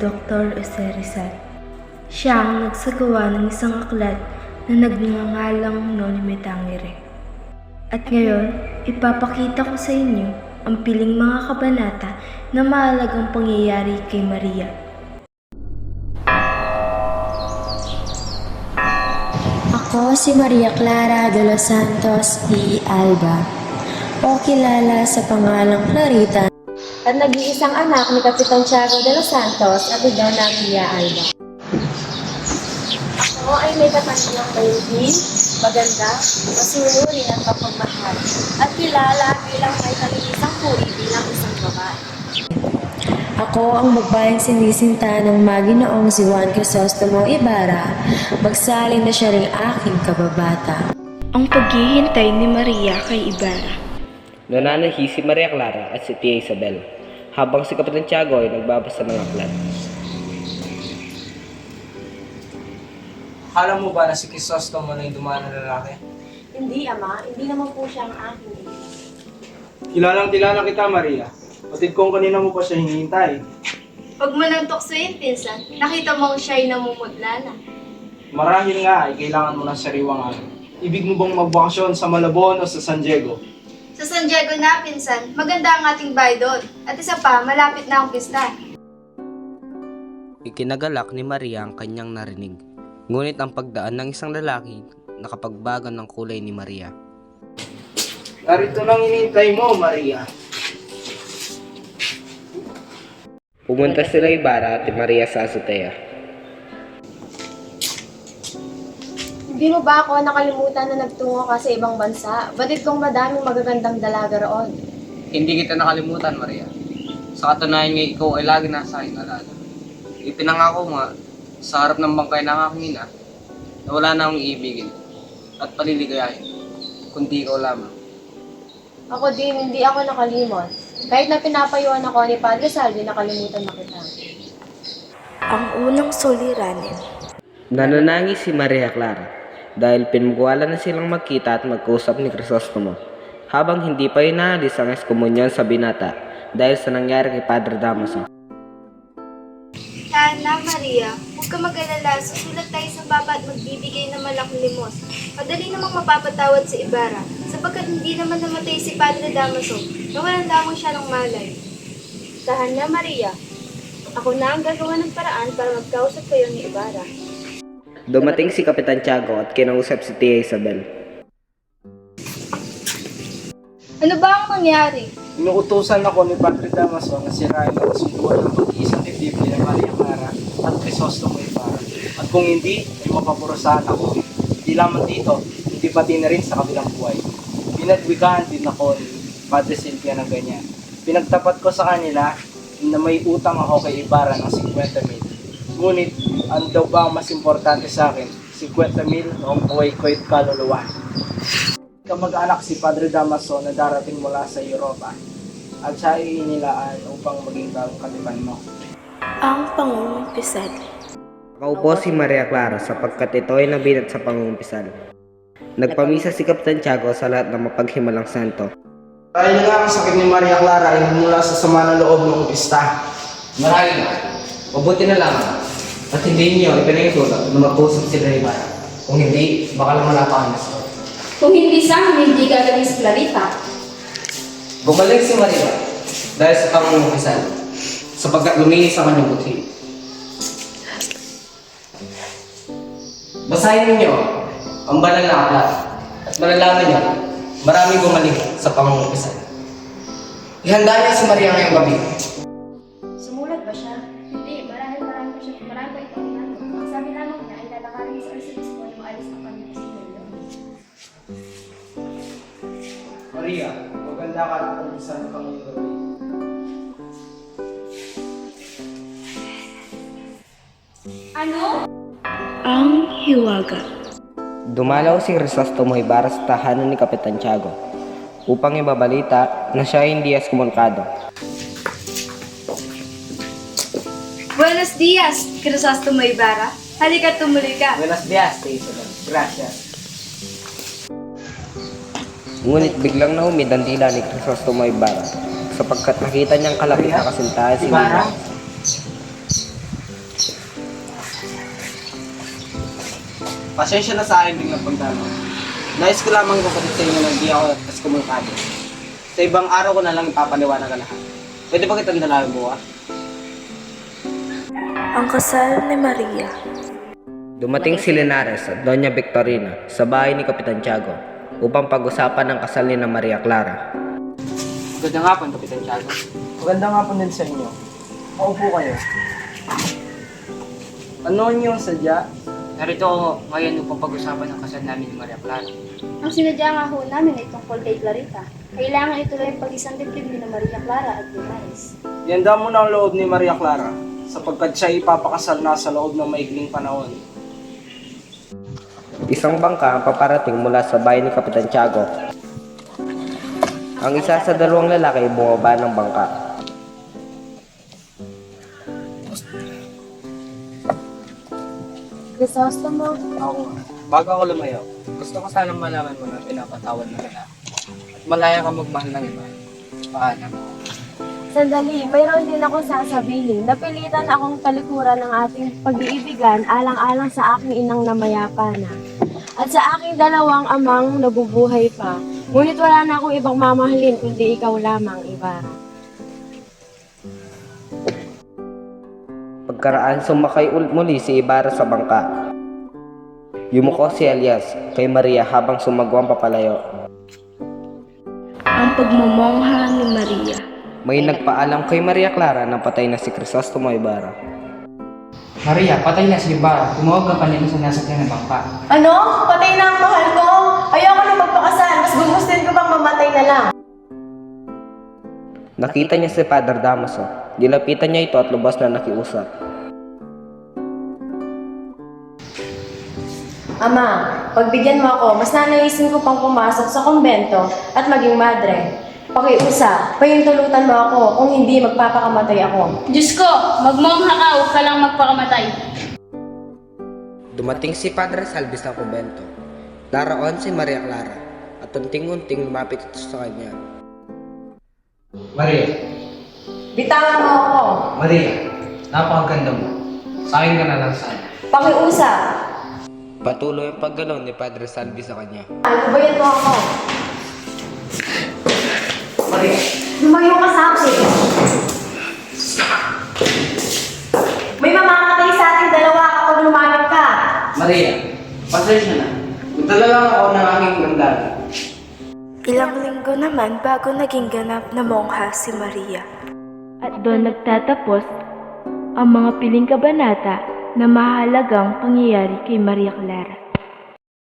Dr. Jose Rizal. Siya ang nagsagawa ng isang aklat na nagngangalang Noli Me Tangere. At ngayon, ipapakita ko sa inyo ang piling mga kabanata na mahalagang pangyayari kay Maria. Ako si Maria Clara de los Santos y Alba, o kilala sa pangalang Clarita, at nag-iisang anak ni Kapitan Tiago de los Santos at ni Donna Mia Alba. Ako ay may katanyang baby, maganda, masusuri at mapagmahal, at kilala bilang may kalinisang puri bilang isang babae. Ako ang magbayang sinisinta ng Maginoong si Juan Crisostomo Ibarra, magsalin na siya ring aking kababata. Ang paghihintay ni Maria kay Ibarra. Nananahi si Maria Clara at si Tia Isabel, habang si Kapitan Tiago ay nagbabasa ng aklat. Akala mo ba na si Crisostomo na yung dumaan na lalaki? Hindi, Ama. Hindi naman po siya ang aking ina. Kilalang-kilala kita, Maria. Patid kong kanina mo pa siya hinihintay. Pag manantok sa iyo, pinsan, nakita mong siya'y namumudla na. Marahil nga ay kailangan mo ng sariwang araw. Ibig mo bang magbakasyon sa Malabon o sa San Diego? Sa San Diego na, pinsan, maganda ang ating bahay doon. At isa pa, malapit na ang pista. Ikinagalak ni Maria ang kanyang narinig. Ngunit ang pagdaan ng isang lalaki nakapagbago ng kulay ni Maria. Narito lang hinihintay mo, Maria. Pumunta sila Ibarra at Maria sa azotea. Hindi mo ba ako nakalimutan na nagtungo ka sa ibang bansa? Batid kong madaming magagandang dalaga roon. Hindi kita nakalimutan, Maria. Sa katunayan nga ikaw ay lagi nasa aking alala. Ipinangako nga sa harap ng bangkay ng aking ina na wala na akong iibigin at paliligayahin, kundi ikaw lamang. Ako din, hindi ako nakalimot. Kahit na pinapayuan ako ni Padre Salvi, nakalimutan na kita. Ang unang suliranin. Nananangis si Maria Clara dahil pinagwala na silang magkita at magkusap ni Crisostomo habang hindi pa inaalis ang eskomunyon sa binata dahil sa nangyari kay Padre Damaso. Ana, Maria, huwag ka mag-alala, susulat tayo sa baba at magbibigay ng malaking limos. Madali namang mapapatawad sa Ibarra, sapagkat hindi naman namatay si Padre Damaso, nawalan lamang siya ng malay. Tahan na, Maria. Ako na ang gagawa ng paraan para magkausap kayo ni Ibarra. Dumating si Kapitan Tiago at kinausap si Tia Isabel. Ano ba ang nangyari? Inuutusan ako ni Padre Damaso na sirain ang kasunduan ng pag-iisang dibdib ni Maria Clara at Crisostomo Ibarra. At kung hindi, ay mapapurusahan ako. Hindi lamang dito, hindi pati na rin sa kabilang buhay. Pinagwikaan din ako ni Padre Silvia ng ganyan. Pinagtapat ko sa kanila na may utang ako kay Ibarra ng 50,000. Ngunit, ano daw ba ang mas importante sa akin? 50,000 o ang buhay ko'y kaluluwa? Kamag-anak si Padre Damaso na darating mula sa Europa at siya ay inilaan upang maging katipan mo. Ang pangungumpisal. Nakaupo si Maria Clara sapagkat ito ay nabinat sa pangungumpisal. Nagpamisa si Kapitan Tiago sa lahat ng mapaghimalang santo. Dahil nga ang sakit ni Maria Clara ay mula sa sama ng loob ng pista. Marahil na, mabuti na lamang at hindi niyo ipinahintulot na magkusap sila ni Ibarra. Kung hindi, baka naman napahanas ko. Kung hindi sa amin, hindi gagaling si Clarita. Bumalik si Maria dahil sa pangungumpisan sapagkat luminis ang kanyang buti. Basahin ninyo ang banal na aklat at malalaman niyo maraming bumalik sa pangungumpisan. Ihanda niya si Maria ngayong gabi. Sumulat ba siya? Hindi, marami pa itong inano. Ang sabi lamang niya ay lalakarin sa arsibispo na maalis ang kanyang sigarilyo. Maria, maganda ka at pag-isan kang iyong gabi. Ano? Ang hiwaga. Dumalaw si Crisostomo Ibarra sa tahanan ni Kapitan Tiago upang ibabalita na siya ay hindi eskumulkado. Buenos dias, Crisostomo Ibarra. Halika, tumuloy ka. Buenos dias, Tia Isabel. Gracias. Ngunit biglang naumid ang dila ni Crisostomo Ibarra sapagkat nakita niyang kalapit na kasintahan si Ibarra. Pasensya na sa akin biglang pagdalo. Nais ko lamang kapatid sa inyo na hindi ako kaskomunikado. Sa ibang araw ko na lang ipapaliwanag ang lahat. Pwede ba kitang dalawin bukas? Ang kasal ni Maria. Dumating si Linares at Doña Victorina sa bahay ni Kapitan Tiago upang pag-usapan ang kasal ni Maria Clara. Magandang hapon, Kapitan Tiago. Magandang hapon din sa inyo. Maupo kayo. Ano niyong sadya? Narito ako ngayon upang pag-usapan ang kasal namin ni Maria Clara. Ang sinadya nga ho namin ay tungkol kay Clarita. Kailangan ituloy ang pag-isang dibdib ni Maria Clara at Linares. Yanda mo na ang loob ni Maria Clara sapagkat siya ipapakasal na sa loob ng maikling panahon. Isang bangka ang paparating mula sa bahay ni Kapitan Tiago. Ang isa sa dalawang lalaki ay bumaba ng bangka. Crisostomo, Bago ako lumayo, gusto ko sanang malaman mo na pinapatawad na kita. At malaya ka magmahal ng iba. Paalam. sandali, mayroon din ako sasabihin. Napilitan akong talikuran ng ating pag-iibigan alang-alang sa aking inang namayapa na. At sa aking dalawang amang nabubuhay pa. Ngunit wala na akong ibang mamahalin kundi ikaw lamang, Ibarra. Pagkaraan sumakay muli si Ibarra sa bangka. Yumuko si Elias kay Maria habang sumagwang papalayo. Ang pagmamongha ni Maria. May nagpaalam kay Maria Clara na patay na si Crisostomo Ibarra. Maria, patay na si Ibarra. Tumawag ka kanina sa nasakyan ng bangka. Ano? Patay na ang mahal ko? Ayoko na magpakasal. Mas gugustin ko bang mamatay na lang. Nakita niya si Padre Damaso. Dilapitan niya ito at lubos na nakiusap. Ama, pagbigyan mo ako, mas nanaisin ko pang pumasok sa kumbento at maging madre. Pakiusa, pahintulutan mo ako, kung hindi magpapakamatay ako. Diyos ko, magmongha ka, huwag ka lang magpakamatay. Dumating si Padre Salvi sa kumbento. Daraon si Maria Clara at unting-unting lumapit ito sa kanya. Maria, Bitawan mo ako. Maria, napakaganda mo. Sa akin ka na lang sana. Pakiusa, Patuloy ang paggalaw ni Padre Salvi sa kanya. gubayan mo ako. Maria, Lumayo ka sa akin. May mamamatay sa ating dalawa kapag lumapit ka. Maria, pasensya na. Magdala lang ako ng aking gandaan. Ilang linggo naman bago naging ganap na mongha si Maria. At doon nagtatapos ang mga piling kabanata na mahalagang pangyayari kay Maria Clara.